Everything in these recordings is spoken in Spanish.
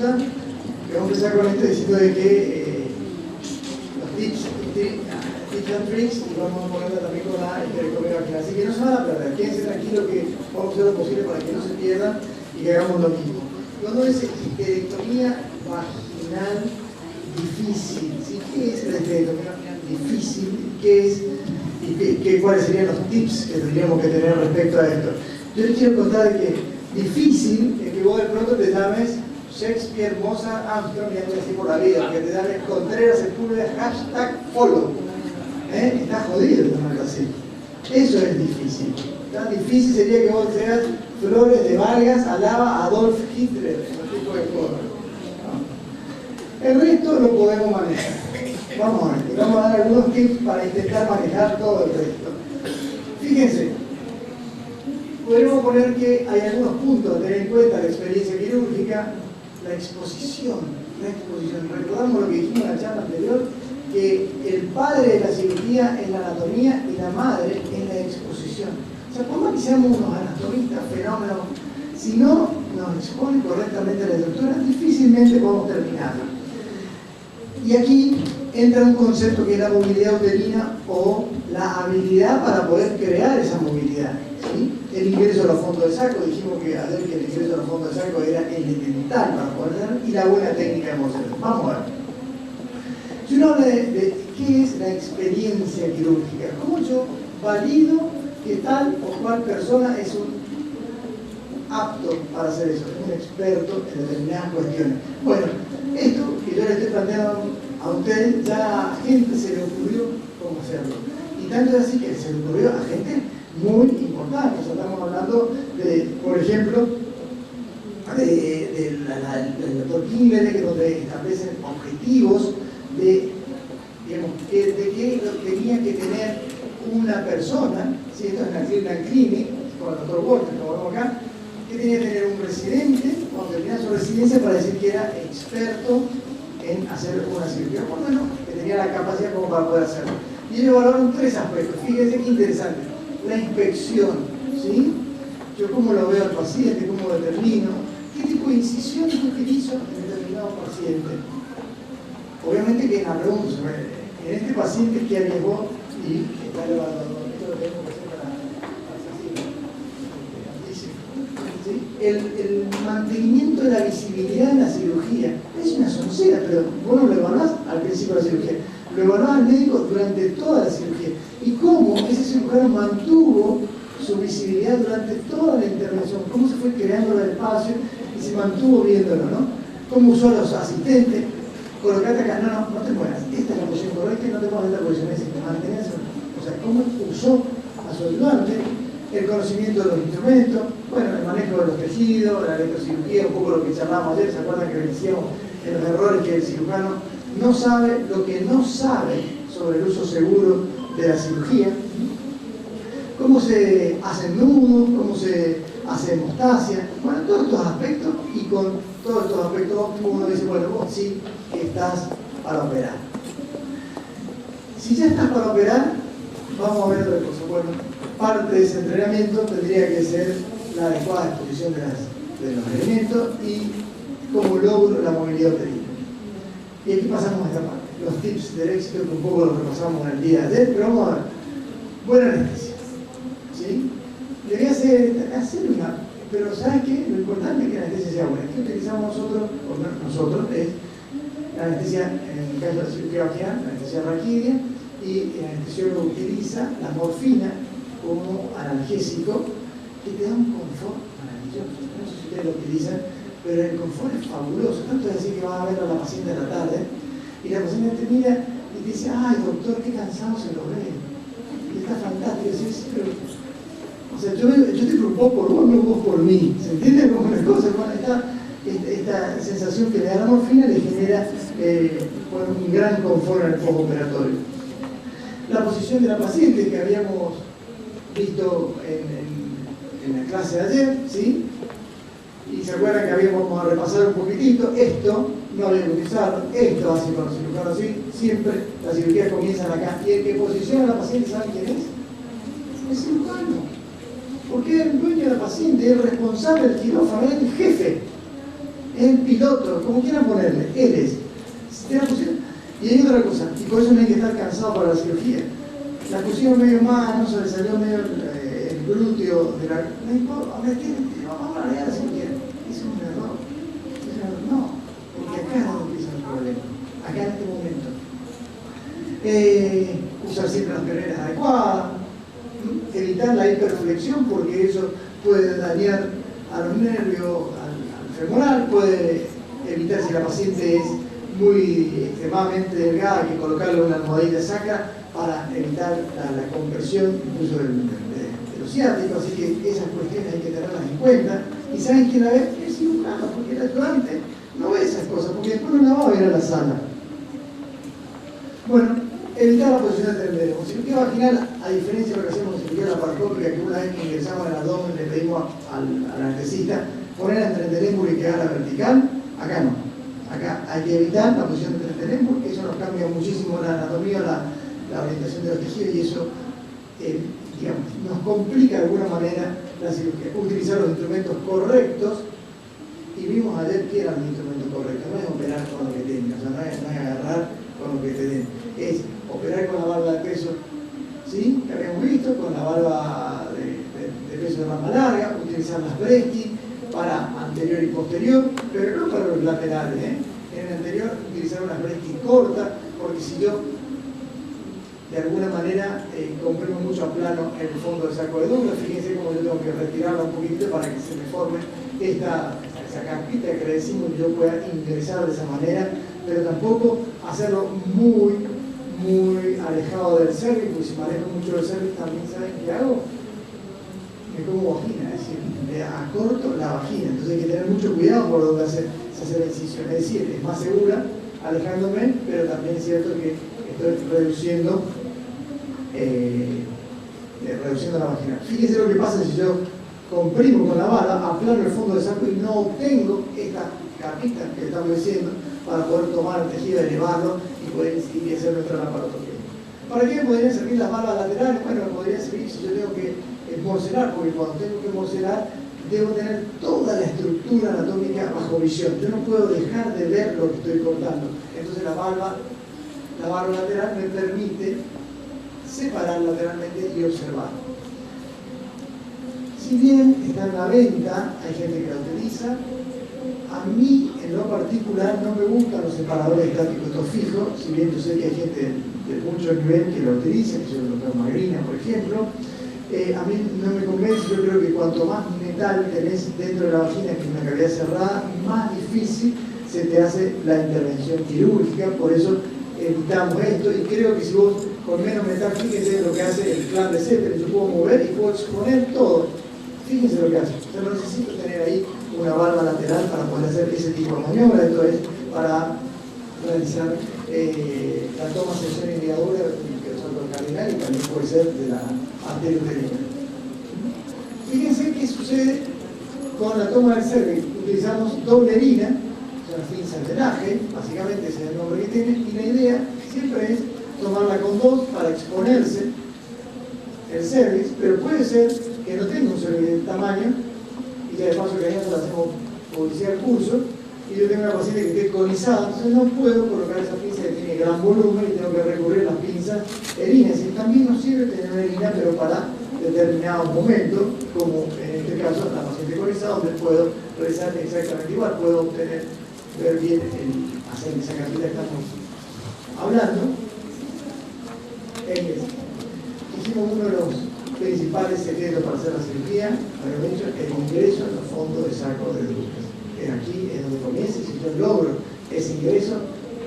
consulta, que vamos a empezar con esto diciendo de que los tips and tricks, y vamos a ponerla también con la histerectomía. Así que no se van a perder, quédense tranquilos que vamos a hacer lo posible para que no se pierdan y que hagamos lo mismo. Cuando es histerectomía vaginal difícil, ¿sí? ¿Qué es la histerectomía difícil? ¿Qué es? ¿Y cuáles serían los tips que tendríamos que tener respecto a esto? Yo les quiero contar de que difícil es que vos de pronto te llames Shakespeare, Mozart, Armstrong y antes así por la vida, que te llames Contreras, Sepúlveda, #follow. Está jodido llamarlo así. Eso es difícil. Tan difícil sería que vos seas Flores de Vargas, alaba Adolf Hitler, ese tipo de cosas. ¿No? El resto lo podemos manejar. Vamos a ver, y vamos a dar algunos tips para intentar manejar todo el resto. Fíjense, podemos poner que hay algunos puntos a tener en cuenta: la experiencia quirúrgica, la exposición. Recordamos lo que dijimos en la charla anterior, que el padre de la cirugía es la anatomía y la madre es la exposición. O sea, por más que seamos unos anatomistas fenómenos, si no nos exponen correctamente a la estructura, difícilmente podemos terminarla. Y aquí entra un concepto que es la movilidad uterina o la habilidad para poder crear esa movilidad. ¿Sí? El ingreso a los fondos del saco, dijimos que ayer que el ingreso a los fondos del saco era elemental para poder hacer, y la buena técnica emocional. Vamos a ver. Si uno habla de qué es la experiencia quirúrgica, ¿cómo yo valido que tal o cual persona es un apto para hacer eso, es un experto en determinadas cuestiones? Bueno, esto que yo le estoy planteando a usted, ya a gente se le ocurrió cómo hacerlo. Y tanto es así que se le ocurrió a gente muy importante. O sea, estamos hablando de, por ejemplo, del doctor Kimberley, donde establecen objetivos de, digamos, de qué tenía que tener una persona, si esto es en la Cleveland Clinic, con el doctor Walter, como vemos acá, que tenía que tener un residente, cuando termina su residencia, para decir que era experto en hacer una cirugía, por lo menos que tenía la capacidad como para poder hacerlo. Y ellos evaluaron 3 aspectos. Fíjense qué interesante. La inspección, ¿sí? Yo cómo lo veo al paciente, cómo determino, qué tipo de incisión yo utilizo en determinado paciente. Obviamente que en la pregunta, en este paciente que arriesgó y está elevado, esto lo tenemos que hacer para ¿sí? El mantenimiento de la visibilidad en la cirugía es una soncera, pero vos no lo evaluás al principio de la cirugía, lo evaluás al médico durante toda la cirugía. Y cómo ese cirujano mantuvo su visibilidad durante toda la intervención, cómo se fue creando el espacio y se mantuvo viéndolo, ¿no? Cómo usó a los asistentes. Colocate acá, no te muevas, esta es la posición correcta y no te muevas de esta posición, es decir, mantenés, o sea, cómo usó a su ayudante, el conocimiento de los instrumentos, bueno, el manejo de los tejidos, la electrocirugía, un poco lo que charlábamos ayer, ¿se acuerdan que decíamos en los errores que el cirujano no sabe lo que no sabe sobre el uso seguro de la cirugía? Cómo se hacen nudos, cómo se hace hemostasia, bueno, todos estos aspectos, y con todos estos aspectos óptimos uno dice, bueno, vos sí estás para operar. Si ya estás para operar, vamos a ver otra cosa. Bueno, parte de ese entrenamiento tendría que ser la adecuada exposición de los elementos y cómo logro la movilidad uterina. Y aquí pasamos a esta parte, los tips del éxito, que un poco lo repasamos en el día de ayer, pero vamos a ver. Buena anestesia, ¿sí? Le voy a hacer una, pero ¿sabes qué? Lo importante es que la anestesia sea buena. ¿Qué utilizamos nosotros? Nosotros es la anestesia, en el caso de la cirugía vaginal, la anestesia raquídea, y el anestesiólogo utiliza la morfina como analgésico, que te da un confort maravilloso. No sé si ustedes lo utilizan, pero el confort es fabuloso. Tanto es decir que vas a ver a la paciente a la tarde, y la paciente te mira y te dice, ay doctor, qué cansado se lo ve. Y está fantástico. Y dices, pero, o sea, yo te preocupo por vos, no vos por mí. ¿Se entiende cómo es la cosa? Bueno, esta sensación que le da la morfina le genera un gran confort en el postoperatorio. La posición de la paciente que habíamos visto en la clase de ayer, ¿sí? Y se acuerdan que vamos a repasar un poquitito, esto no había que utilizarlo, esto así con los cirujanos así, siempre las cirugías comienzan acá, y el que posiciona a la paciente, ¿saben quién es? El cirujano, porque es el dueño de la paciente, es el responsable del quirófano, es el jefe, es el piloto, como quieran ponerle, él es. Y hay otra cosa, y por eso no hay que estar cansado para la cirugía. La pusieron medio mal, no se le salió medio el glúteo de la... Vamos a la cirugía. Es un error. No, porque acá es donde empieza el problema. Acá en este momento. Usar siempre las perneras adecuadas, evitar la hiperflexión porque eso puede dañar a los nervios, al femoral, puede evitar si la paciente es muy extremadamente delgada que colocarle una almohadilla sacra para evitar la compresión incluso de los ciáticos, así que esas cuestiones hay que tenerlas en cuenta. ¿Y saben quién la ve? El cirujano, porque el ayudante no ve esas cosas, porque después no la va a ver a la sala. Bueno, evitar la posición del tendederemo. Cirugía vaginal, a diferencia de lo que hacemos en cirugía laparoscópica, que una vez que ingresamos en el abdomen le pedimos al anestesista poner el tendederemo y quedar a la vertical, acá no. Acá hay que evitar la posición del tendederemo, porque eso nos cambia muchísimo la anatomía, la orientación de los tejidos y eso digamos, nos complica de alguna manera la cirugía. Utilizar los instrumentos correctos, y vimos ayer que eran los instrumentos correctos, no es operar con lo que tengas, o sea, no es agarrar con lo que te den, es operar con la barba de peso, ¿sí? Que habíamos visto, con la barba de peso de rama larga, utilizar las Bresky para anterior y posterior, pero no para los laterales, En el anterior utilizar unas Bresky cortas, porque si yo de alguna manera comprimo mucho a plano en el fondo del saco de Douglas, fíjense cómo yo tengo que retirarla un poquito para que se me forme esa campita que le decimos y yo pueda ingresar de esa manera, pero tampoco hacerlo muy alejado del cervix, porque si me alejo mucho del cervix también saben qué hago, me como vagina, es decir, le acorto la vagina, entonces hay que tener mucho cuidado por donde se hace la incisión, es decir, es más segura alejándome, pero también es cierto que estoy reduciendo la vagina. Fíjense lo que pasa si yo comprimo con la bala, aplano el fondo del saco y no obtengo esta capita que estamos diciendo para poder tomar el tejido, elevarlo y poder incidir y hacer nuestra laparoscopia. ¿Para qué me podrían servir las balas laterales? Bueno, me podrían servir si yo tengo que morcelar, porque cuando tengo que morcelar debo tener toda la estructura anatómica bajo visión. Yo no puedo dejar de ver lo que estoy cortando. Entonces la barba lateral me permite separar lateralmente y observar. Si bien está en la venta, hay gente que la utiliza, a mí en lo particular no me gustan los separadores estáticos estos fijos, si bien yo sé que hay gente de mucho nivel que lo utiliza, que yo el doctor Magrina, por ejemplo, a mí no me convence. Yo creo que cuanto más metal tenés dentro de la vagina, que es una cavidad cerrada, más difícil se te hace la intervención quirúrgica, por eso evitamos esto, y creo que si vos con menos metal, fíjense lo que hace el clan de Zeppelin, yo puedo mover y puedo exponer todo, fíjense lo que hace, yo no necesito tener ahí una barba lateral para poder hacer ese tipo de maniobra, esto es para realizar la toma sección y ligadura del salto cardinal y también puede ser de la arteriouterina. Fíjense qué sucede con la toma del cervix, utilizamos doble herida, son las pinzas de Nagel, básicamente ese es el nombre que tiene, y la idea siempre es tomarla con dos para exponerse el cervix, pero puede ser que no tenga un cervix del tamaño, y ya de paso que nosotros hacemos publicidad al curso, y yo tengo una paciente que esté conizada, entonces no puedo colocar esa pinza que tiene gran volumen y tengo que recurrir a las pinzas erinas, y también nos sirve tener una erina, pero para determinado momento, como en este caso la paciente conizada, donde puedo realizar exactamente igual, puedo obtener, ver bien hacer esa cantidad que estamos hablando. Hicimos uno de los principales secretos para hacer la cirugía, habíamos dicho, el ingreso en los fondos de saco de Douglas. Aquí es donde comienza, y si yo logro ese ingreso,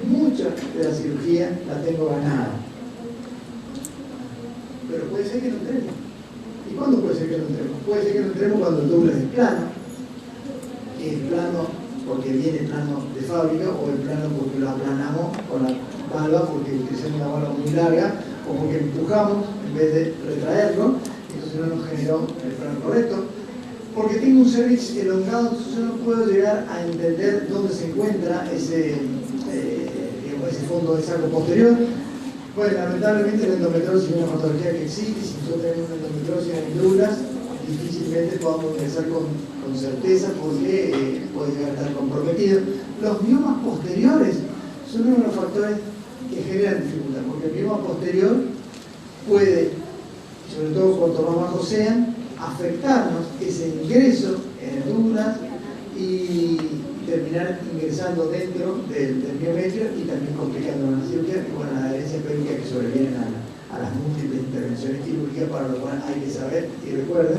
mucha de la cirugía la tengo ganada. Pero puede ser que no entremos. ¿Y cuándo puede ser que no entremos? Puede ser que no entremos cuando el Douglas es plano, que es plano porque viene plano de fábrica, o el plano porque lo aplanamos con la valva, porque utilizamos una valva muy larga, o porque empujamos en vez de retraerlo, entonces no nos generó el plano correcto. Porque tengo un cervix elongado, entonces yo no puedo llegar a entender dónde se encuentra ese fondo de saco posterior. Bueno, lamentablemente la endometriosis es una patología que existe, si nosotros tenemos una endometriosis en el Douglas, difícilmente podamos ingresar con certeza porque puede llegar a estar comprometido. Los miomas posteriores son uno de los factores que generan dificultad, porque el mioma posterior puede, sobre todo cuanto más bajos sean, afectarnos ese ingreso en henduras y terminar ingresando dentro del miometrio y también complicando la cirugía y bueno, las adherencias pélvicas que sobrevienen a las múltiples intervenciones quirúrgicas, para lo cual hay que saber y recuerden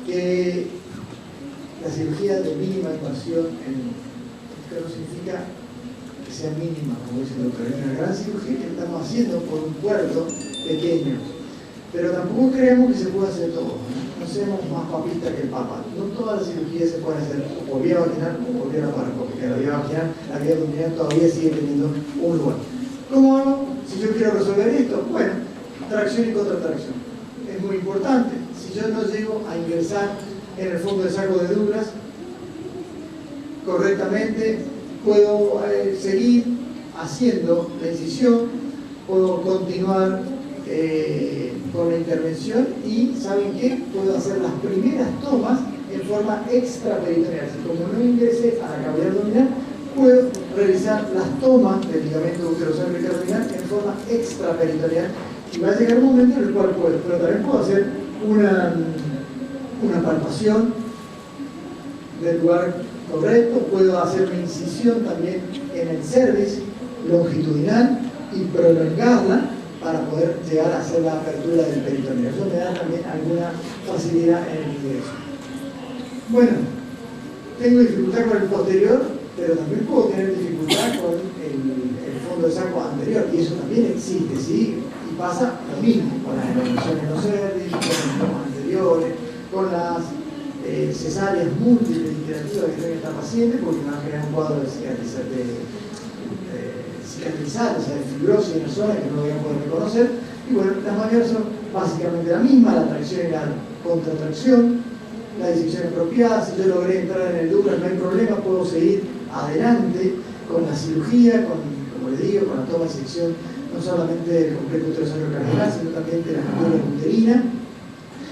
que la cirugía de mínima invasión esto no significa que sea mínima, como dice el doctor, es una gran cirugía que estamos haciendo por un puerto pequeño, pero tampoco creemos que se pueda hacer todo, no seamos más papistas que el Papa. No todas las cirugías se pueden hacer por vía vaginal o por vía laparoscópica. La vía vaginal, la vía abdominal todavía sigue teniendo un lugar. ¿Cómo hago? Si yo quiero resolver esto, bueno, tracción y contratracción. Es muy importante. Si yo no llego a ingresar en el fondo del saco de Douglas correctamente, puedo seguir haciendo la incisión, puedo continuar con la intervención y, ¿saben qué? Puedo hacer las primeras tomas en forma extraperitoneal. Si como no ingresé a la cavidad abdominal, puedo realizar las tomas del ligamento uterosacro abdominal en forma extraperitoneal y va a llegar un momento en el cual puedo, pero también puedo hacer una palpación del lugar correcto, puedo hacer una incisión también en el cervix longitudinal y prolongarla para poder llegar a hacer la apertura del peritoneo. Eso me da también alguna facilidad en el ingreso. Bueno, tengo dificultad con el posterior, pero también puedo tener dificultad con el fondo de saco anterior, y eso también existe, ¿sí? Y pasa lo mismo con las evaluaciones en los cervix, con los miomos anteriores, con las cesáreas múltiples iterativas que tiene esta paciente, porque van a crear un cuadro de cicatrizar, o sea, de fibrosis en la zona que no voy a poder reconocer. Y bueno, las maniobras son básicamente la misma, la tracción y la contratracción, la disección apropiada. Si yo logré entrar en el Douglas, no hay problema, puedo seguir adelante con la cirugía, como les digo, con la toma y sección no solamente del complejo uterosacro cardiac, sino también de la medula uterina.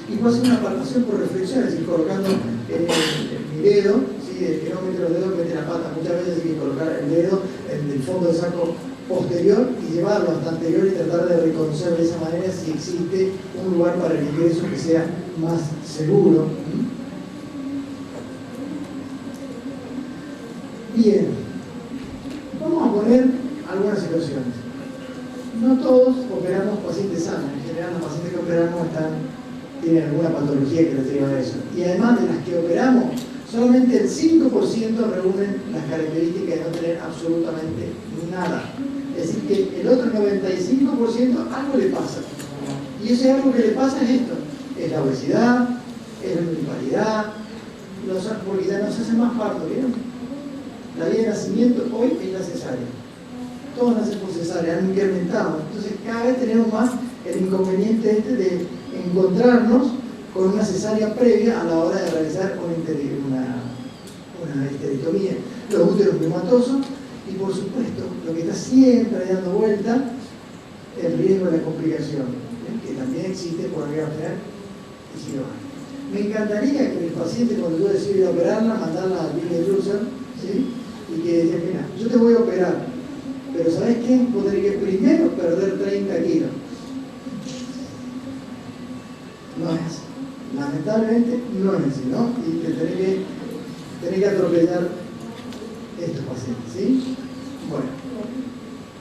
Y puedo hacer una palpación por reflexión, es decir, colocando mi dedo, ¿sí? El que no mete los dedos mete la pata. Muchas veces hay que colocar el dedo en el fondo del saco posterior y llevarlo hasta anterior y tratar de reconocer de esa manera si existe un lugar para el ingreso que sea más seguro. Bien, vamos a poner algunas situaciones. No todos operamos pacientes sanos, en general los pacientes que operamos tienen alguna patología que les lleva a eso. Y además de las que operamos, solamente el 5% reúnen las características de no tener absolutamente nada. Es decir, que el otro 95% algo le pasa. Y ese algo que le pasa es esto. Es la obesidad, es la nulliparidad, porque ya no se hace más parto, ¿vieron? La vía de nacimiento hoy es la cesárea. Todos nacen por cesárea, han incrementado. Entonces cada vez tenemos más el inconveniente de encontrarnos con una cesárea previa a la hora de realizar una histerectomía. Los úteros miomatosos y por supuesto lo que está siempre dando vuelta, el riesgo de la complicación, que también existe por la vía vaginal y cirúrgica. Me encantaría que mis pacientes, cuando yo decido ir a operarla, mandarla al William Russell, ¿sí? Y que decían, mira, yo te voy a operar, pero ¿sabes qué? Vos tenés que primero perder 30 kilos. No es así. Lamentablemente no es así, ¿no? Y te tenés que atropellar estos pacientes, ¿sí? Bueno,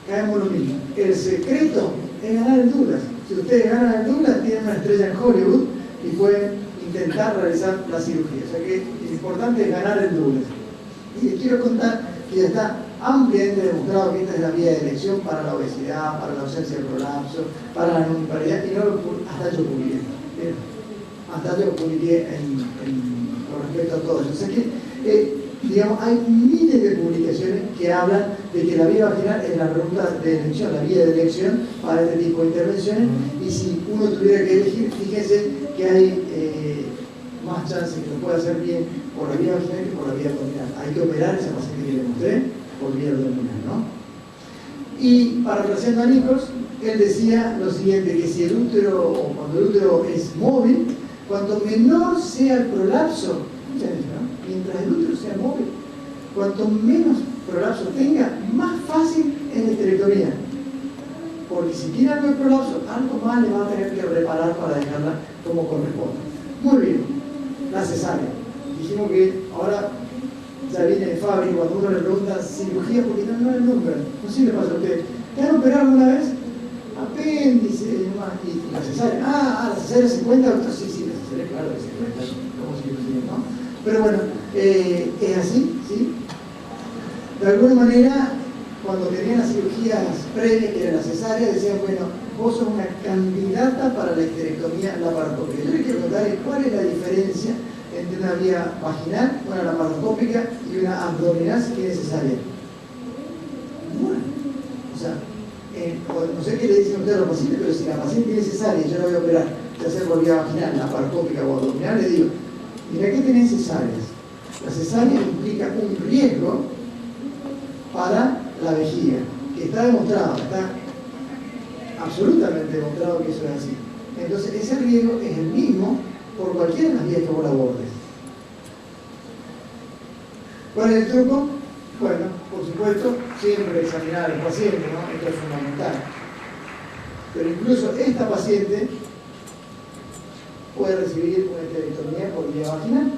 caemos lo mismo. El secreto es ganar el Douglas. Si ustedes ganan el Douglas, tienen una estrella en Hollywood y pueden intentar realizar la cirugía. O sea que lo importante es ganar el Douglas. Y les quiero contar que ya está ampliamente demostrado que esta es la vía de elección para la obesidad, para la ausencia de prolapso, para la nulliparidad, y no hasta yo publiqué. Hasta yo publiqué con respecto a todo eso. O sea que, digamos, hay miles de publicaciones que hablan de que la vía vaginal es la ruta de elección, la vía de elección para este tipo de intervenciones, y si uno tuviera que elegir, fíjense que hay más chances que lo pueda hacer bien por la vía vaginal que por la vía abdominal. Hay que operar esa paciente que le mostré por vía abdominal, ¿no? Y parafraseando a Nichols, él decía lo siguiente, que si el útero, o cuando el útero es móvil, Cuanto menor sea el prolapso, ¿no? Mientras el útero sea móvil, cuanto menos prolapso tenga, más fácil es la histerectomía. Porque si tiene algo de prolapso, algo más le va a tener que reparar para dejarla como corresponde. Muy bien, la cesárea. Dijimos que ahora ya viene de fábrica, cuando uno le pregunta cirugía, porque no le nombran. No sé si le pasa a ustedes. ¿Te han operado alguna vez? Apéndice, y la cesárea. La cesárea se cuenta, doctor. Sí, la cesárea, claro que se cuenta como cirugía, ¿no? Pero bueno, es así, ¿sí? De alguna manera, cuando tenían las cirugías previas, que era la cesárea, decían, bueno, vos sos una candidata para la histerectomía laparoscópica. Yo les quiero contar cuál es la diferencia entre una vía vaginal, una laparoscópica y una abdominal si quiere cesárea. Bueno, o sea, no sé qué le dicen ustedes a los pacientes, pero si la paciente tiene cesárea y yo la voy a operar, ya sea por vía vaginal, laparoscópica o abdominal, le digo, mira que tenés cesáreas. La cesárea implica un riesgo para la vejiga, que está demostrado, está absolutamente demostrado que eso es así. Entonces, ese riesgo es el mismo por cualquiera de las vías que vos abordes. ¿Cuál es el truco? Bueno, por supuesto, siempre examinar al paciente, ¿no? Esto es fundamental. Pero incluso esta paciente puede recibir una histerectomía por vía vaginal.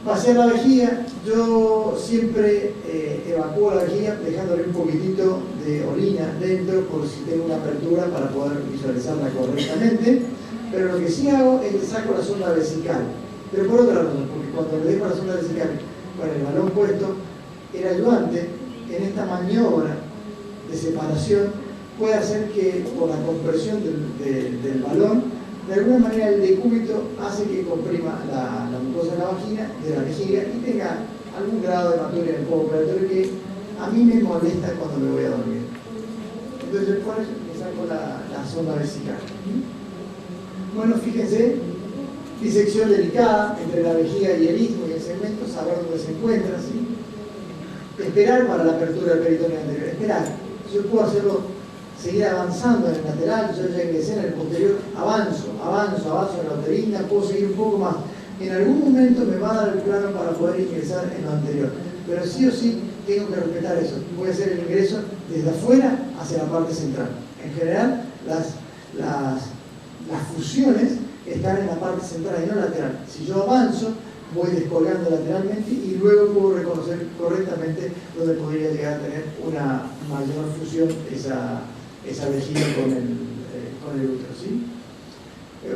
Vaciar la vejiga, yo siempre evacúo la vejiga dejándole un poquitito de orina dentro por si tengo una apertura para poder visualizarla correctamente, pero lo que sí hago es que saco la sonda vesical, pero por otra razón, porque cuando le dejo la sonda vesical con el balón puesto, el ayudante en esta maniobra de separación puede hacer que por la compresión del balón, de alguna manera el decúbito hace que comprima la mucosa de la vagina, de la vejiga, y tenga algún grado de hematuria en el poco operatorio que a mí me molesta cuando me voy a dormir. Entonces por eso me saco la sonda vesical. Bueno, fíjense, disección delicada entre la vejiga y el istmo y el segmento, saber dónde se encuentra, ¿sí? Esperar para la apertura del peritoneo anterior, esperar. Yo puedo hacerlo, seguir avanzando en el lateral, yo ya ingresé en el posterior, avanzo en la uterina, puedo seguir un poco más. En algún momento me va a dar el plano para poder ingresar en lo anterior, pero sí o sí tengo que respetar eso. Voy a hacer el ingreso desde afuera hacia la parte central. En general, las fusiones están en la parte central y no lateral. Si yo avanzo, voy descolgando lateralmente y luego puedo reconocer correctamente dónde podría llegar a tener una mayor fusión esa vejiga con el útero, ¿sí?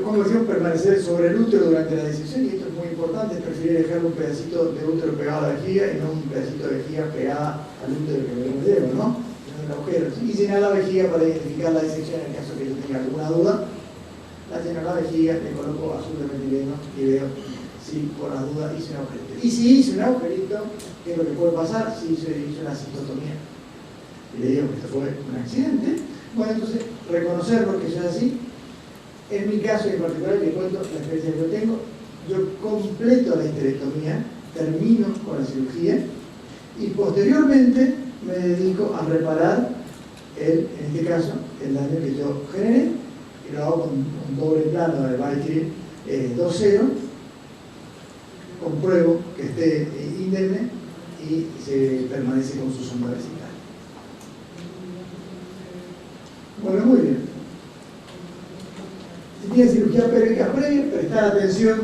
Como decíamos, permanecer sobre el útero durante la disección, y esto es muy importante, preferir dejar un pedacito de útero pegado a la vejiga y no un pedacito de vejiga pegada al útero que me llevo, ¿no? En el agujero. Y llenar la vejiga para identificar la disección en el caso que yo tenga alguna duda. La lleno la vejiga, le coloco azul de metileno y veo si por las dudas hice un agujerito. Y si hice un agujerito, ¿qué es lo que puede pasar? Si hice una cistotomía y le digo que esto fue un accidente, bueno, entonces reconocerlo que eso es así. En mi caso en particular, le cuento la experiencia que yo tengo, yo completo la histerectomía, termino con la cirugía y posteriormente me dedico a reparar en este caso, el daño que yo generé, y lo hago con un doble plano de Vitrin 2.0, compruebo que esté indemne y se permanece con su sonda vesical. Bueno, muy bien. Si tiene cirugía pélvica previa, prestar atención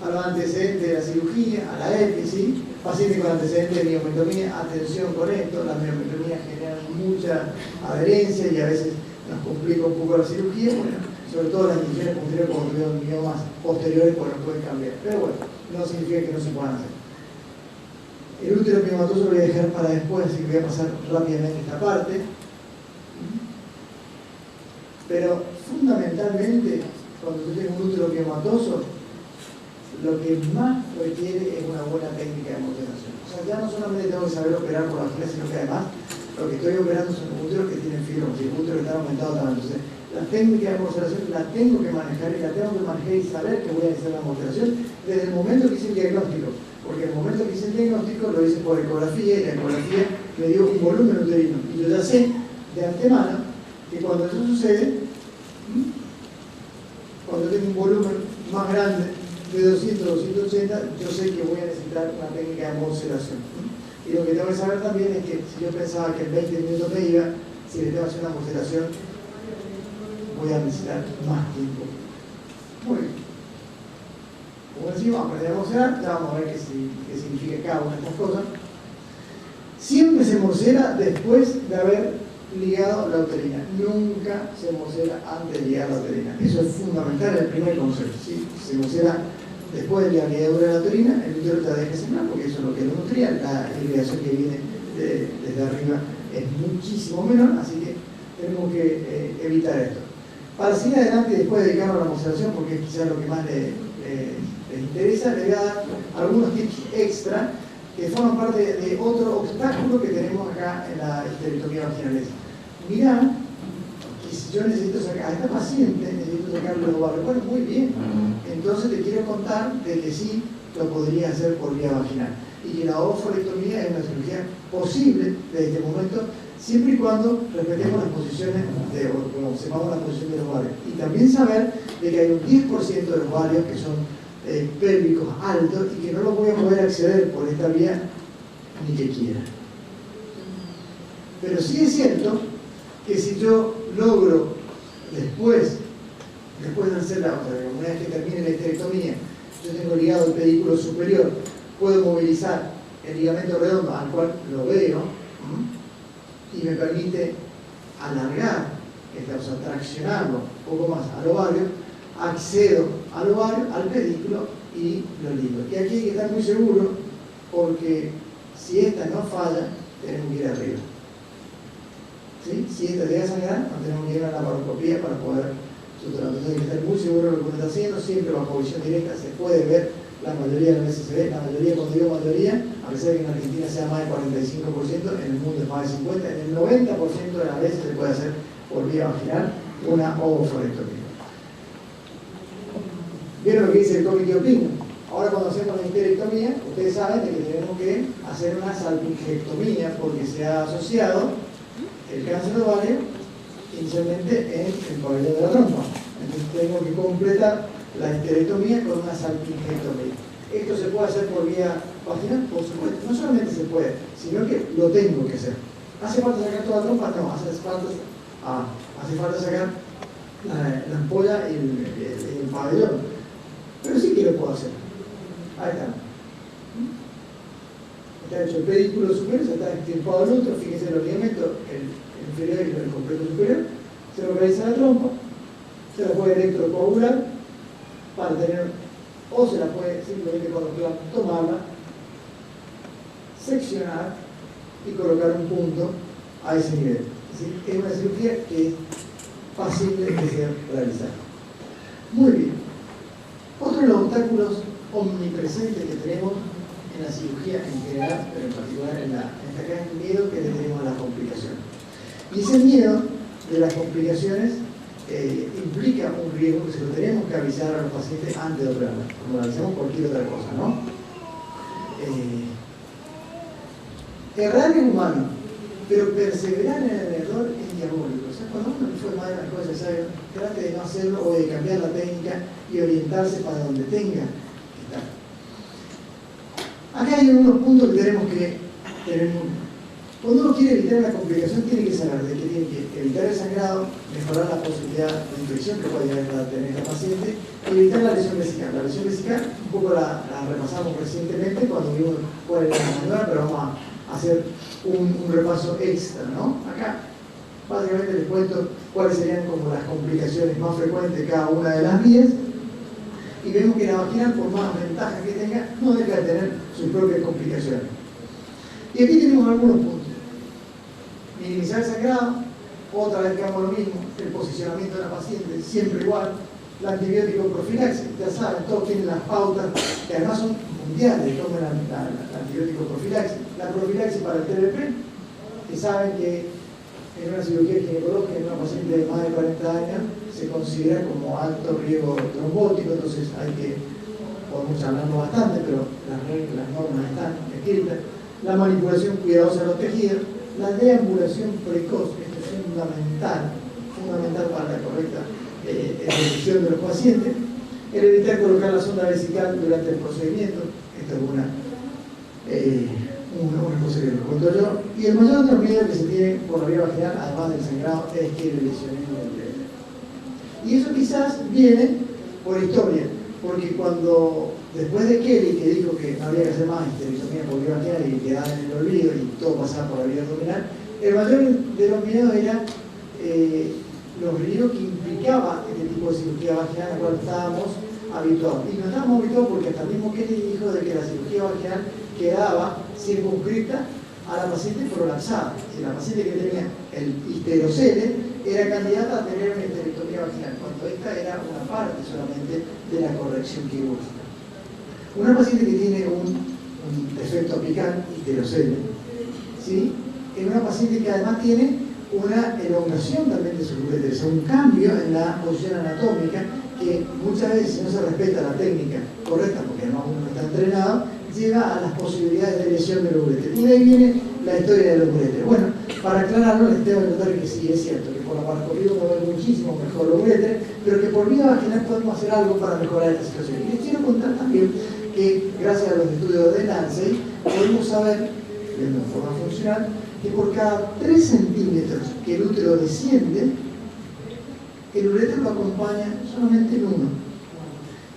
a los antecedentes de la cirugía, a la EPI, ¿sí? Paciente con antecedentes de miometomía, atención con esto, las miometomías generan mucha adherencia y a veces nos complica un poco la cirugía, bueno, sobre todo las incisiones posteriores cuando tuvieron miomas posteriores, pues nos pueden cambiar, pero bueno, no significa que no se puedan hacer. El útero miomatoso lo voy a dejar para después, así que voy a pasar rápidamente esta parte. Pero fundamentalmente, cuando tú tienes un útero miomatoso, lo que más requiere es una buena técnica de amortiguación. O sea, ya no solamente tengo que saber operar por la vagina, sino que además lo que estoy operando son úteros que tienen fibrosis, úteros que están aumentados también. Entonces, la técnica de amortiguación la tengo que manejar y la tengo que manejar y saber que voy a hacer la amortiguación desde el momento que hice el diagnóstico. Porque el momento que hice el diagnóstico lo hice por ecografía y la ecografía me dio un volumen uterino. Y yo ya sé de antemano que cuando eso sucede, grande, de 200 a 280, yo sé que voy a necesitar una técnica de morcelación. Y lo que tengo que saber también es que si yo pensaba que en 20 minutos me iba, si le tengo que hacer una morcelación, voy a necesitar más tiempo. Muy bien. Como decimos, aprender a morcelar, ya vamos a ver qué significa cada una de estas cosas. Siempre se morcela después de haber ligado la uterina. Nunca se morcela antes de ligar la uterina. Eso es fundamental, el primer consejo. ¿Sí? Se morcela después de la ligadura de la uterina, el útero te deja sembrar, porque eso es lo que lo nutría. La irrigación que viene desde arriba es muchísimo menor, así que tenemos que evitar esto. Para seguir adelante y después dedicarnos a la morcelación, porque es quizás lo que más les interesa, les voy a dar algunos tips extra que forman parte de otro obstáculo que tenemos acá en la histerectomía vaginal. Mirá, que si yo necesito sacar a esta paciente, necesito sacarle los ovarios. Bueno, muy bien. Entonces te quiero contar de que sí lo podría hacer por vía vaginal. Y que la ovorectomía es una cirugía posible desde este momento, siempre y cuando respetemos las posiciones, como observamos la posición de los ovarios. Y también saber de que hay un 10% de los ovarios que son pélvicos altos y que no los voy a poder acceder por esta vía ni que quiera. Pero sí es cierto que si yo logro después de hacer la otra, una vez que termine la histerectomía, yo tengo ligado el pedículo superior, puedo movilizar el ligamento redondo al cual lo veo y me permite alargar, o sea, traccionarlo un poco más al ovario, accedo al ovario, al pedículo y lo ligo. Y aquí hay que estar muy seguro porque si esta no falla, tenemos que ir arriba. ¿Sí? Si esta llega a sangrar, no tenemos que ir a la laparoscopía para poder suturar. Entonces hay que estar muy seguro de lo que uno está haciendo, siempre bajo visión directa, se puede ver, la mayoría de las veces se ve, la mayoría, cuando digo mayoría, a pesar de que en Argentina sea más del 45%, en el mundo es más del 50%, en el 90% de las veces se puede hacer por vía vaginal una ovorectomía. ¿Vieron lo que dice el Comité Opinion? Ahora cuando hacemos la histerectomía, ustedes saben de que tenemos que hacer una salpingectomía porque se ha asociado el cáncer de ovario inicialmente en el pabellón de la trompa. Entonces tengo que completar la histerectomía con una salpingectomía. ¿Esto se puede hacer por vía vaginal? Por supuesto. No solamente se puede, sino que lo tengo que hacer. ¿Hace falta sacar toda la trompa? No, hace falta sacar la ampolla y el pabellón. Pero sí que lo puedo hacer. Ahí está. Está hecho el pedículo superior, se está extirpado el útero, fíjense los ligamentos, el inferior y el completo superior. Se localiza la trompa, se la puede electrocoagular para tener, o se la puede simplemente con los planos tomarla, seccionar y colocar un punto a ese nivel. Es decir, es una cirugía que es fácil de ser realizada. Muy bien. Otro de los obstáculos omnipresentes que tenemos en la cirugía en general, pero en particular en esta acá es el miedo que le tenemos a las complicaciones. Y ese miedo de las complicaciones implica un riesgo que se lo tenemos que avisar a los pacientes antes de operarla, como avisamos cualquier otra cosa, ¿no? Errar es humano, pero perseverar en el error es diabólico. O sea, cuando uno le fue mal las cosas, ¿sabe? Trate de no hacerlo o de cambiar la técnica y orientarse para donde tenga que estar. Acá hay unos puntos que tenemos que tener en cuenta. Cuando uno quiere evitar una complicación, tiene que saber de que tiene que evitar el sangrado, mejorar la posibilidad de infección que puede llegar a tener la paciente, y evitar la lesión vesical. La lesión vesical, un poco la repasamos recientemente cuando vimos cuál era la manual, pero vamos a hacer un repaso extra, ¿no? Acá, básicamente les cuento cuáles serían como las complicaciones más frecuentes de cada una de las vías, y vemos que la vaginal, por más ventajas que tenga, no deja de tener sus propias complicaciones. Y aquí tenemos algunos puntos. Minimizar el sangrado, otra vez que hago lo mismo, el posicionamiento de la paciente, siempre igual, la antibiótico profilaxis, ya saben, todos tienen las pautas, que además son mundiales, tomen la antibiótico profilaxis. La profilaxis para el TBP, que saben que en una cirugía ginecológica en una paciente de más de 40 años se considera como alto riesgo trombótico, entonces hay que, podemos hablarlo bastante, pero las normas están escritas. La manipulación cuidadosa de los tejidos, la deambulación precoz, esto es fundamental para la correcta evolución de los pacientes, el evitar colocar la sonda vesical durante el procedimiento, esto es una cosa que les cuento yo, y el mayor de los miedos que se tiene por la vía vaginal, además del sangrado, es que le lesionen el ureter. Y eso quizás viene por historia, porque cuando, después de Kelly, que dijo que no había que hacer más histerectomía por vía vaginal y quedaba en el olvido y todo pasaba por la vía abdominal, el mayor de los miedos era los riesgos que implicaba este tipo de cirugía vaginal a la cual estábamos habituados. Y no estábamos habituados porque hasta el mismo Kelly dijo de que la cirugía vaginal quedaba circunscrita a la paciente prolapsada. Si la paciente que tenía el histerocele era candidata a tener una histerectomía vaginal, cuando esta era una parte solamente de la corrección quirúrgica. Una paciente que tiene un defecto apical, histerocele, ¿sí? Es una paciente que además tiene una elongación también de su ureter, o sea, un cambio en la posición anatómica que muchas veces, si no se respeta la técnica correcta, porque además uno no está entrenado, lleva a las posibilidades de lesión del ureter. Y de ahí viene la historia de los ureteres. Bueno, para aclararlo, les tengo que contar que sí, es cierto, que por la paroscopía uno ve muchísimo mejor los ureteres, pero que por vía vaginal podemos hacer algo para mejorar esta situación. Y les quiero contar también que, gracias a los estudios de Lancet, podemos saber, viendo de forma funcional, que por cada 3 centímetros que el útero desciende, el ureter lo acompaña solamente en 1.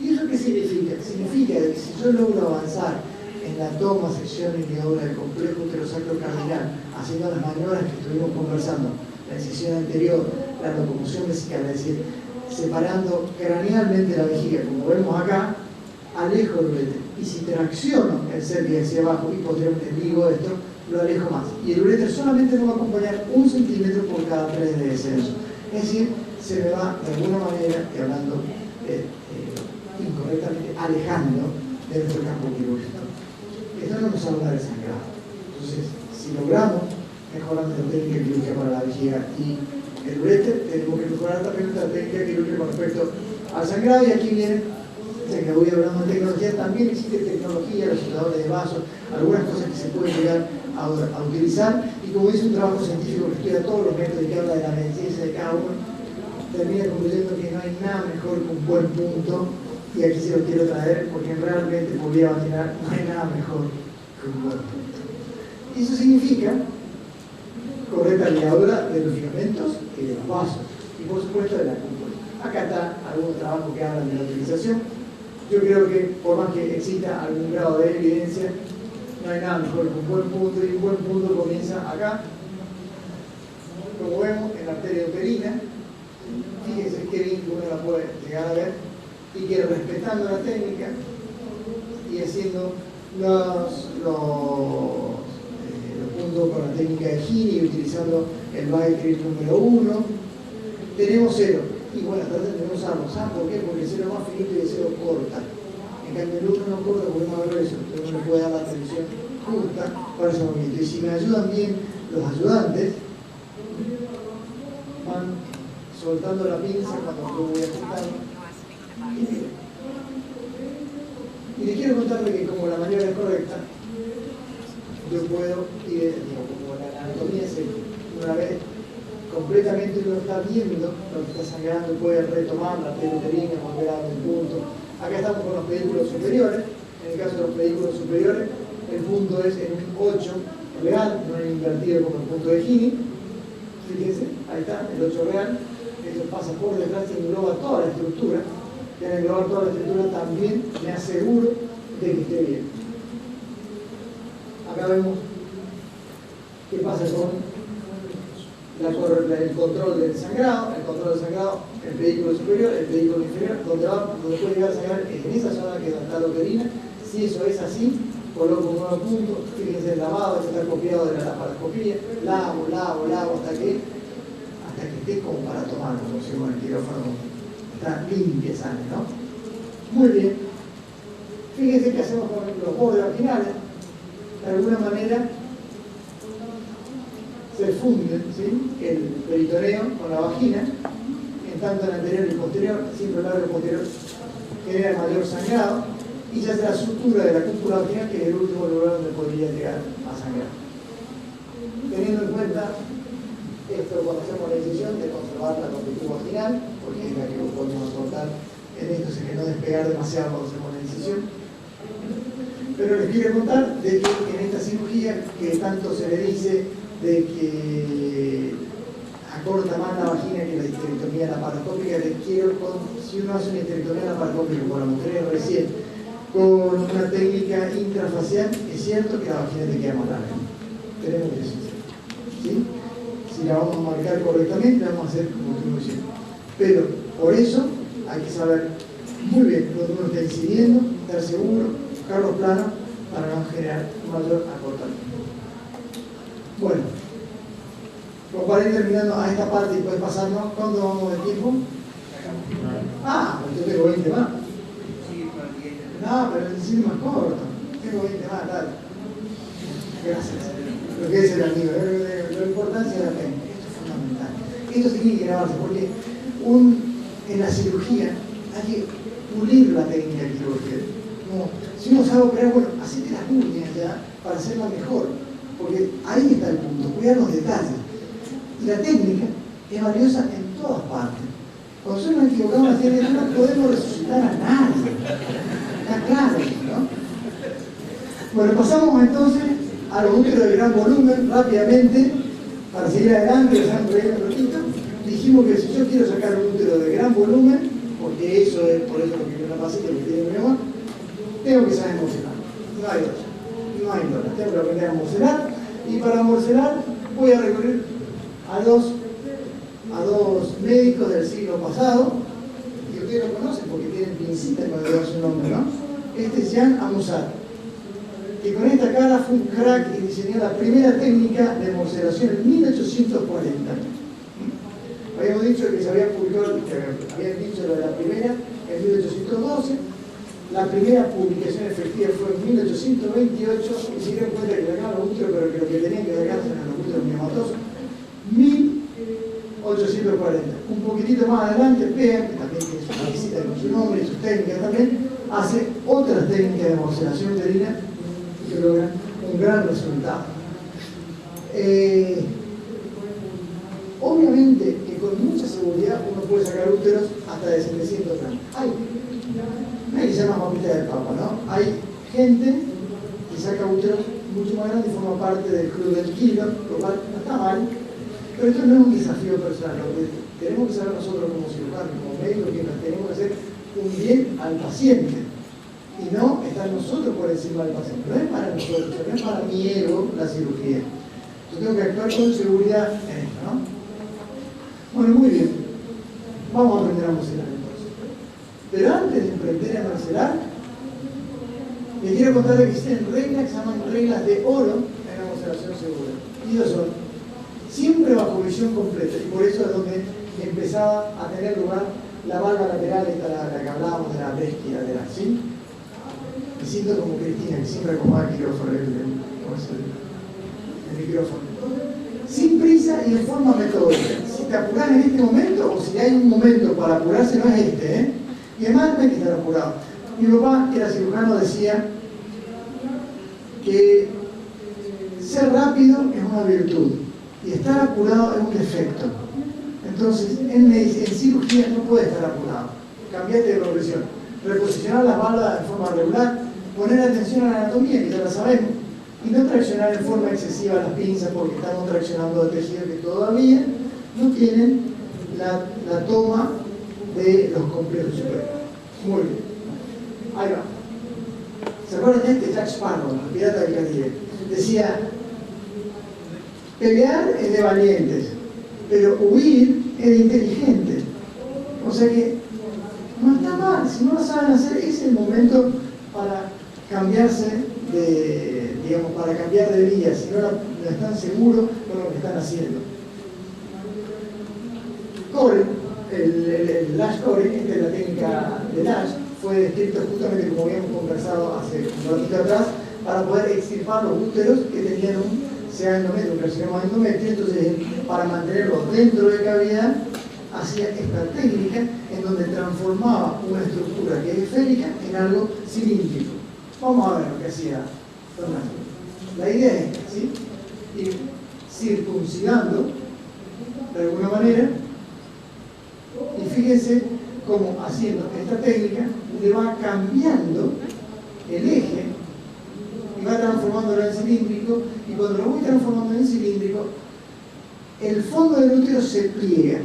¿Y eso qué significa? Significa que si yo logro avanzar en la toma, sección y ligadura del complejo uterosacro-cardinal, haciendo las maniobras que estuvimos conversando, la incisión anterior, la locomoción vesical, es decir, separando cranealmente la vejiga, como vemos acá, alejo el ureter. Y si tracciono el cervix hacia abajo y posteriormente ligo esto, lo alejo más. Y el ureter solamente me va a acompañar 1 centímetro por cada 3 de descenso. Es decir, se me va de alguna manera, y hablando incorrectamente, alejando de nuestro campo quirúrgico. Esto no nos habla del sangrado. Entonces, si logramos mejorar la técnica quirúrgica para la vejiga y el ureter, tenemos que mejorar también nuestra técnica quirúrgica con respecto al sangrado. Y aquí viene, ya que voy hablando de tecnología, también existe tecnología, los isoladores de vasos, algunas cosas que se pueden llegar a utilizar. Y como dice un trabajo científico que estudia todos los métodos y que habla de la medicina de cada uno, termina concluyendo que no hay nada mejor que un buen punto. Y aquí se lo quiero traer porque realmente por vía vaginal no hay nada mejor que un buen punto. Y eso significa correcta ligadura de los ligamentos y de los vasos. Y por supuesto de la cúpula. Acá está algún trabajo que habla de la utilización. Yo creo que por más que exista algún grado de evidencia, no hay nada mejor que un buen punto. Y un buen punto comienza acá, como vemos, en la arteria uterina. Fíjense qué bien que uno la puede llegar a ver. Y que respetando la técnica y haciendo los puntos con la técnica de Gini y utilizando el Biotrip número 1, tenemos 0. Y bueno, traten de no usarlo. ¿Saben por qué? Porque el 0 es más finito y el 0 corta. En cambio, el 1 no corta porque es más grueso. Entonces uno le puede dar la atención justa para ese movimiento. Y si me ayudan bien los ayudantes, van soltando la pinza cuando yo voy ajustando. Y les quiero contar que como la maniobra es correcta, yo puedo ir, como la anatomía es una vez completamente uno está viendo lo que está sangrando, puede retomar la arteria uterina, volver a un punto. Acá estamos con los pedículos superiores. En el caso de los pedículos superiores, el punto es en un 8 real, no es invertido como el punto de Gini. Fíjense, ahí está, el 8 real. Eso pasa por detrás y engloba toda la estructura. Y al englobar toda la estructura también me aseguro de que esté bien. Acá vemos qué pasa con el control del sangrado, el pedículo superior, el pedículo inferior, donde puede llegar a sangrar es en esa zona que está la uterina. Si eso es así, coloco un nuevo punto, fíjense el lavado, que está copiado de la laparoscopía, lavo hasta que esté como para tomar, como si con el quirófano está limpia sangre, ¿no? Muy bien. Fíjense qué hacemos con los bordes vaginales. De alguna manera se funden, ¿sí?, el peritoneo con la vagina, en tanto el anterior y el posterior, siempre el labio posterior genera mayor sangrado, y ya sea la sutura de la cúpula vaginal, que es el último lugar donde podría llegar a sangrar. Teniendo en cuenta esto, cuando hacemos la decisión de conservar la longitud vaginal, porque es la que podemos cortar en esto, es que no despegar demasiado cuando hacemos la incisión. Pero les quiero contar de que en esta cirugía, que tanto se le dice de que acorta más la vagina que la histerectomía laparoscópica, les quiero, si uno hace una histerectomía laparoscópica, como la mostré recién, con una técnica intrafacial, es cierto que la vagina te queda más larga. Tenemos que decir, ¿sí? Si la vamos a marcar correctamente, la vamos a hacer como estuvimos diciendo. Pero por eso hay que saber muy bien dónde uno está incidiendo, estar seguro, buscar los planos para no generar un mayor acortamiento. Bueno, pues para ir terminando a esta parte y puedes pasarnos, ¿cuánto vamos de tiempo? Pues yo tengo 20 más. No, pero el cine más corto. Tengo 20 más, dale. Gracias. Lo que es el amigo, la importancia de la técnica, esto es fundamental. Esto se tiene que grabarse porque en la cirugía hay que pulir la técnica quirúrgica. No, si uno sabe operar, bueno, hacete las uñas ya para hacerla mejor, porque ahí está el punto, cuidar los detalles. Y la técnica es valiosa en todas partes. Cuando nosotros nos equivocamos en la técnica, no podemos resucitar a nadie. Está claro, ¿no? Bueno, pasamos entonces a los úteros de gran volumen rápidamente, para seguir adelante, dejar un ratito. Dijimos que si yo quiero sacar un útero de gran volumen, porque eso es por eso lo que yo la pasé, que tiene mi mamá, tengo que saber morcelar. No hay otra. No hay otra. Tengo que aprender a morcelar. Y para morcelar voy a recurrir a dos médicos del siglo pasado, y ustedes lo conocen porque tienen pincita cuando llevan su nombre, ¿no? Este es Jean Amusat, que con esta cara fue un crack y diseñó la primera técnica de morcelación en 1840. Habíamos dicho que se había publicado, que habían dicho lo de la primera en 1812, la primera publicación efectiva fue en 1828, y se dieron cuenta que sacaban los úteros, pero que lo que tenían que sacar eran los úteros miomatosos. 1840. Un poquitito más adelante, vean que también tiene su visita con su nombre y sus técnicas también, hace otras técnicas de morcelación uterina que logran un gran resultado. Obviamente que con mucha seguridad uno puede sacar úteros hasta de 700 gramos. Nadie se llama mamita del Papa, ¿no? Hay gente que saca úteros mucho más grandes y forma parte del club del kilo, lo cual no está mal, pero esto no es un desafío personal. Lo que tenemos que saber nosotros como cirujanos, como médicos, que nos tenemos que hacer un bien al paciente y no estar nosotros por encima del paciente. No es para nosotros, no es para mi ego la cirugía. Yo tengo que actuar con seguridad en esto, ¿no? Bueno, muy bien. Vamos a aprender a morcelar entonces. Pero antes de aprender a morcelar, les quiero contar que existen reglas que se llaman reglas de oro en la morcelación segura. Y dos son, siempre bajo visión completa, y por eso es donde empezaba a tener lugar la valva lateral, esta la que hablábamos de la bresquia lateral, ¿sí? Me siento como Cristina, que siempre acomoda el micrófono, el micrófono. Sin prisa y de forma metódica. Si te apuras en este momento, o si hay un momento para apurarse, no es este, ¿eh? Y además no hay que estar apurado. Mi papá, que era cirujano, decía que ser rápido es una virtud y estar apurado es un defecto. Entonces, en cirugía no puede estar apurado. Cambiate de progresión. Reposicionar las válvulas de forma regular, poner atención a la anatomía, que ya la sabemos, y no traccionar en forma excesiva las pinzas porque estamos traccionando el tejido que todavía no tienen la toma de los complejos superiores. Muy bien. Ahí va. ¿Se acuerdan de este Jack Sparrow, el pirata del Caribe? Decía, pelear es de valientes, pero huir es de inteligentes. O sea que no está mal, si no lo saben hacer, es el momento para cambiarse de, digamos, para cambiar de vía, si no están seguros con lo que están haciendo. Core, el lash core, esta es la técnica de lash, fue descrito justamente como habíamos conversado hace un ratito atrás, para poder extirpar los úteros que tenían un CA endometrio, un carcinoma endometrio. Entonces, para mantenerlos dentro de cavidad, hacía esta técnica en donde transformaba una estructura que es esférica en algo cilíndrico. Vamos a ver lo que hacía Fernando. La idea es esta, ¿sí? Ir circuncidando de alguna manera, y fíjense como haciendo esta técnica le va cambiando el eje y va transformándolo en cilíndrico, y cuando lo voy transformando en cilíndrico, el fondo del útero se pliega.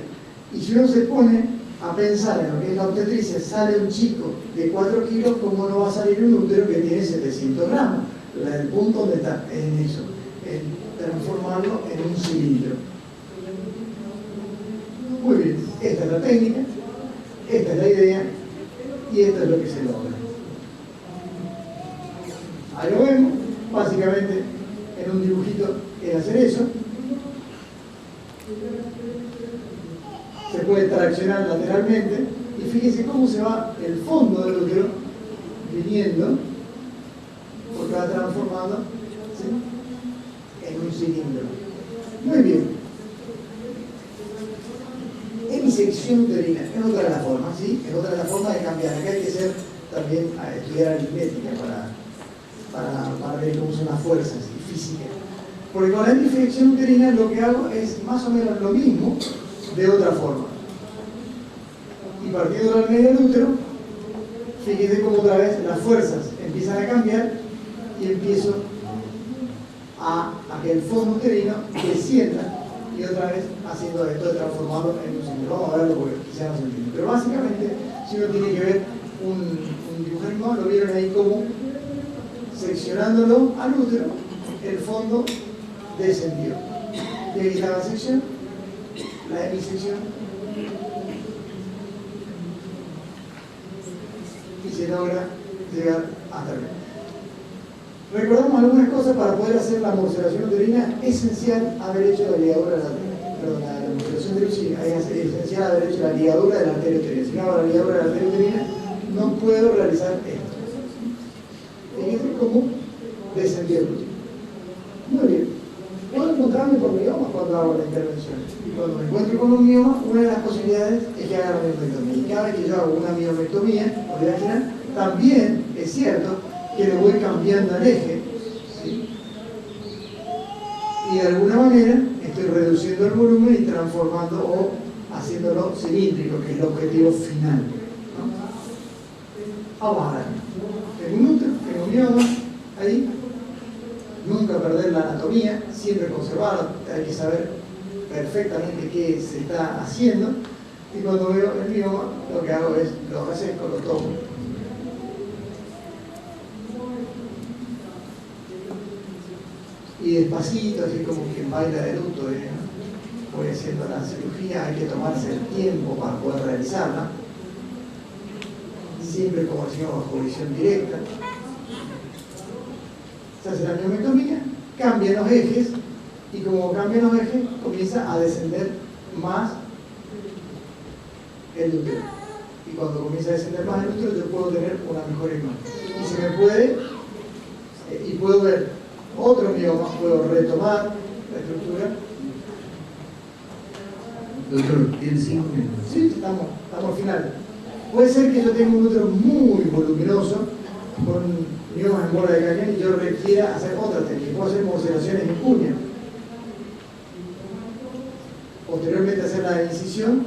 Y si uno se pone a pensar en lo que es la obstetricia, sale un chico de 4 kilos, ¿cómo no va a salir un útero que tiene 700 gramos? El punto donde está, en eso, en transformarlo en un cilindro. Muy bien, esta es la técnica, esta es la idea, y esto es lo que se logra. Ahí lo vemos, básicamente en un dibujito es hacer eso. Se puede traccionar lateralmente y fíjense cómo se va el fondo del útero viniendo, porque va transformando, ¿sí?, en un cilindro. Muy bien. Hemisección uterina es otra de las formas, ¿sí? Es otra de las formas de cambiar. Acá hay que ser también a estudiar aritmética para ver cómo son las fuerzas y física. Porque con la hemisección uterina lo que hago es más o menos lo mismo de otra forma. Y partiendo del medio del útero, fíjense cómo otra vez las fuerzas empiezan a cambiar y empiezo a que el fondo uterino descienda y otra vez haciendo esto de transformarlo en un cilindro. Vamos a verlo porque quizás no se entiende. Pero básicamente, si uno tiene que ver un dibujo animado, lo vieron ahí como seccionándolo al útero, el fondo descendió. Y aquí está la sección, la hemisección, y se logra llegar hasta el medio. Recordamos algunas cosas para poder hacer la morcelación uterina. Es esencial haber hecho la ligadura de la morcelación uterina, es esencial haber hecho la ligadura de la arteria uterina. Si no hago la ligadura de la arteria uterina, no puedo realizar esto. Fíjense cómo descendió el útero. Muy bien. Puedo encontrarme con miomas cuando hago la intervención. Y cuando me encuentro con un mioma, una de las posibilidades es que haga la miomectomía. Y cada vez que yo hago una miomectomía, también es cierto que le voy cambiando el eje, ¿sí?, y de alguna manera estoy reduciendo el volumen y transformando o haciéndolo cilíndrico, que es el objetivo final, ¿no? Vamos a ver. Tengo un útero, tengo un mioma ahí. Nunca perder la anatomía, siempre conservarla, hay que saber perfectamente qué se está haciendo. Y cuando veo el mioma, lo que hago es lo reseco, lo tomo. Y despacito, así como quien baila de luto, voy haciendo la cirugía. Hay que tomarse el tiempo para poder realizarla, siempre, como decimos, bajo visión directa. Se hace la miomectomía, cambian los ejes, y como cambian los ejes, comienza a descender más el útero. Y cuando comienza a descender más el útero, yo puedo tener una mejor imagen. Y se me puede, y puedo ver otro mioma, puedo retomar la estructura. Doctor, ¿tiene 5 minutos? Sí, estamos al final. Puede ser que yo tenga un útero muy voluminoso, con miomas en bola de cañón, y yo requiera hacer otra técnica. Puedo hacer morcelaciones en cuña. Posteriormente hacer la incisión,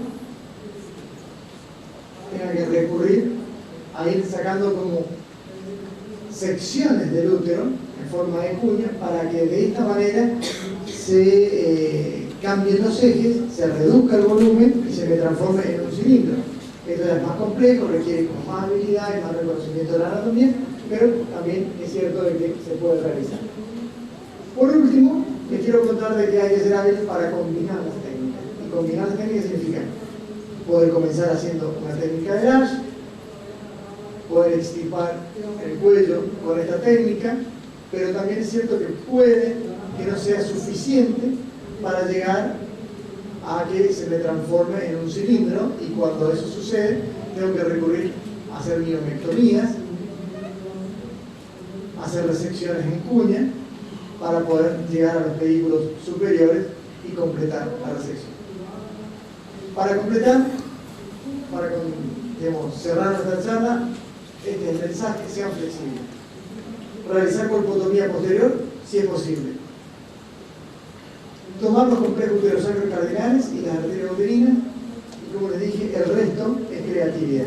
tenga que recurrir a ir sacando como secciones del útero en forma de cuña, para que de esta manera se cambien los ejes, se reduzca el volumen y se me transforme en un cilindro. Esto ya es más complejo, requiere como más habilidad y más reconocimiento de la anatomía, pero también es cierto de que se puede realizar. Por último, les quiero contar de que hay que ser hábiles para combinar las técnicas. Y combinar las técnicas significa poder comenzar haciendo una técnica de Lash, poder extirpar el cuello con esta técnica, pero también es cierto que puede que no sea suficiente para llegar a que se me transforme en un cilindro, y cuando eso sucede tengo que recurrir a hacer miomectomías, hacer resecciones en cuña para poder llegar a los pedículos superiores y completar la resección. Para completar, para cerrar nuestra charla, este es el mensaje: sean flexibles. Realizar colpotomía posterior si es posible. Tomar los complejos uterosacros cardinales y las arterias uterinas, como les dije, el resto es creatividad.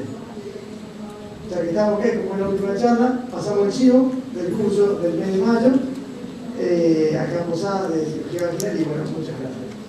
Ya que estamos aquí, como en la última charla, pasamos el chivo del curso del mes de mayo, acá en Posada de Cirugía Vaginal y bueno, muchas gracias.